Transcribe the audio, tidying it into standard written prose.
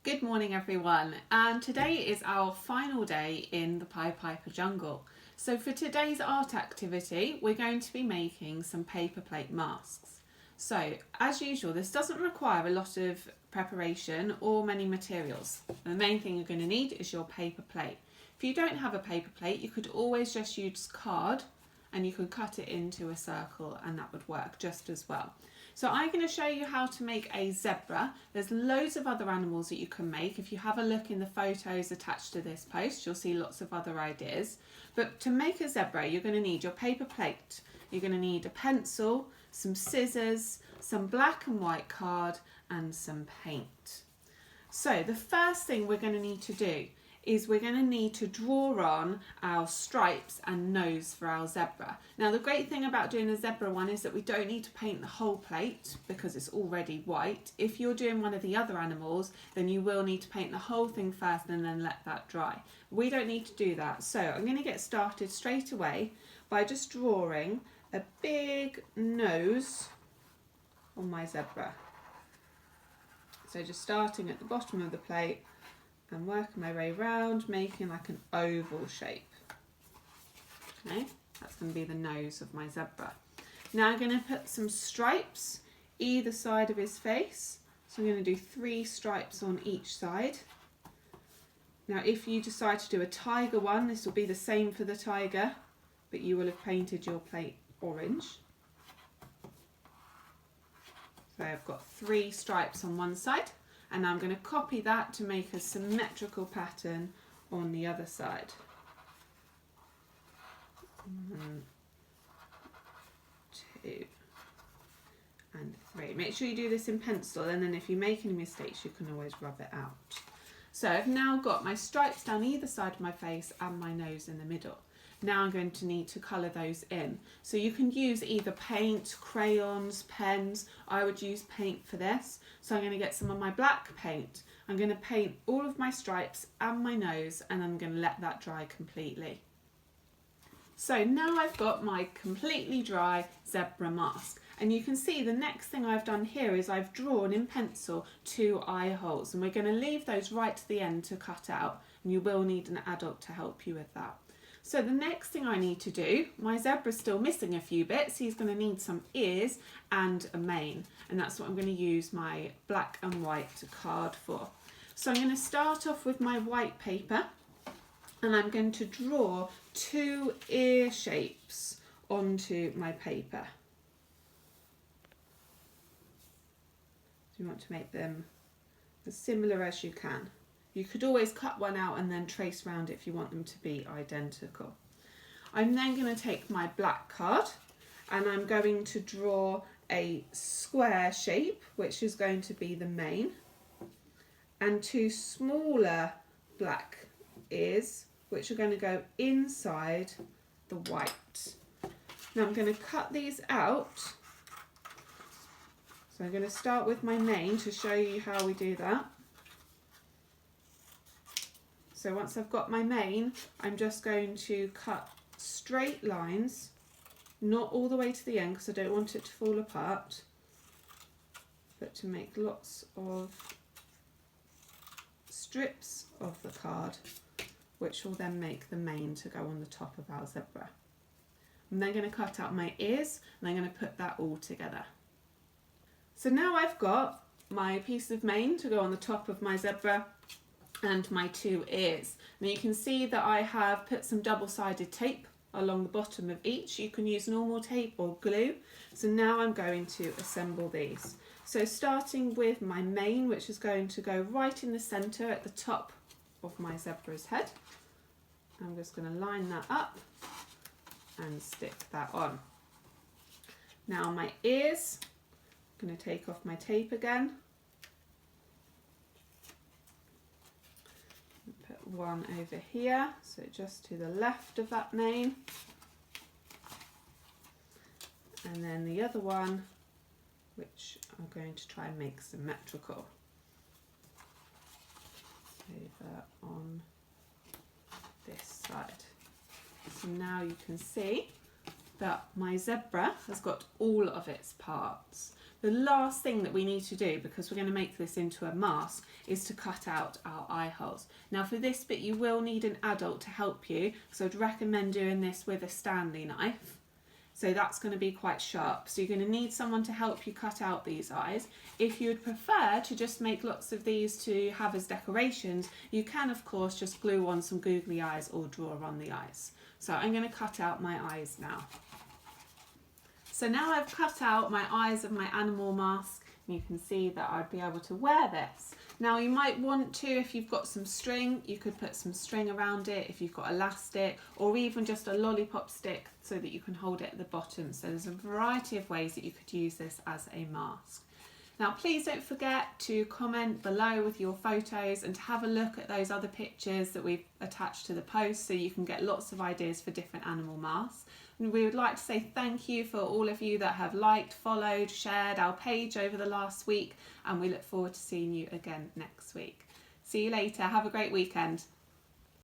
Good morning everyone, and today is our final day in the Pied Piper jungle. So for today's art activity we're going to be making some paper plate masks. So as usual, this doesn't require a lot of preparation or many materials. The main thing you're going to need is your paper plate. If you don't have a paper plate, you could always just use card and you could cut it into a circle and that would work just as well. So I'm going to show you how to make a zebra. There's loads of other animals that you can make. If you have a look in the photos attached to this post, you'll see lots of other ideas. But to make a zebra, you're going to need your paper plate. You're going to need a pencil, some scissors, some black and white card, and some paint. So the first thing we're going to need to do is we're going to need to draw on our stripes and nose for our zebra. Now the great thing about doing a zebra one is that we don't need to paint the whole plate because it's already white. If you're doing one of the other animals, then you will need to paint the whole thing first and then let that dry. We don't need to do that. So I'm going to get started straight away by just drawing a big nose on my zebra. So just starting at the bottom of the plate and working my way round, making like an oval shape. Okay, that's going to be the nose of my zebra. Now I'm going to put some stripes either side of his face. So I'm going to do 3 stripes on each side. Now if you decide to do a tiger one, this will be the same for the tiger, but you will have painted your plate orange. So I've got 3 stripes on one side, and I'm going to copy that to make a symmetrical pattern on the other side. 1, 2 and 3. Make sure you do this in pencil, and then if you make any mistakes you can always rub it out. So I've now got my stripes down either side of my face and my nose in the middle. Now I'm going to need to colour those in. So you can use either paint, crayons, pens. I would use paint for this. So I'm going to get some of my black paint. I'm going to paint all of my stripes and my nose, and I'm going to let that dry completely. So now I've got my completely dry zebra mask. And you can see the next thing I've done here is I've drawn in pencil 2 eye holes, and we're going to leave those right to the end to cut out, and you will need an adult to help you with that. So the next thing I need to do, my zebra's still missing a few bits. He's going to need some ears and a mane, and that's what I'm going to use my black and white card for. So I'm going to start off with my white paper, and I'm going to draw 2 ear shapes onto my paper. So you want to make them as similar as you can. You could always cut one out and then trace around it if you want them to be identical. I'm then going to take my black card and I'm going to draw a square shape, which is going to be the mane, and 2 smaller black ears, which are going to go inside the white. Now I'm going to cut these out. So I'm going to start with my mane to show you how we do that. So once I've got my mane, I'm just going to cut straight lines, not all the way to the end because I don't want it to fall apart, but to make lots of strips of the card, which will then make the mane to go on the top of our zebra. I'm then going to cut out my ears and I'm going to put that all together. So now I've got my piece of mane to go on the top of my zebra and my 2 ears. Now you can see that I have put some double-sided tape along the bottom of each. You can use normal tape or glue. So now I'm going to assemble these. So starting with my mane, which is going to go right in the centre at the top of my zebra's head. I'm just going to line that up and stick that on. Now my ears, I'm going to take off my tape again. Put one over here, so just to the left of that mane. And then the other one, which I'm going to try and make symmetrical, over on this side. So now you can see that my zebra has got all of its parts. The last thing that we need to do, because we're going to make this into a mask, is to cut out our eye holes. Now for this bit you will need an adult to help you, so I'd recommend doing this with a Stanley knife. So that's going to be quite sharp. So you're going to need someone to help you cut out these eyes. If you would prefer to just make lots of these to have as decorations, you can of course just glue on some googly eyes or draw on the eyes. So I'm going to cut out my eyes now. So now I've cut out my eyes of my animal mask, and you can see that I'd be able to wear this. Now you might want to, if you've got some string, you could put some string around it, if you've got elastic, or even just a lollipop stick so that you can hold it at the bottom. So there's a variety of ways that you could use this as a mask. Now please don't forget to comment below with your photos and to have a look at those other pictures that we've attached to the post so you can get lots of ideas for different animal masks. And we would like to say thank you for all of you that have liked, followed, shared our page over the last week, and we look forward to seeing you again next week. See you later. Have a great weekend.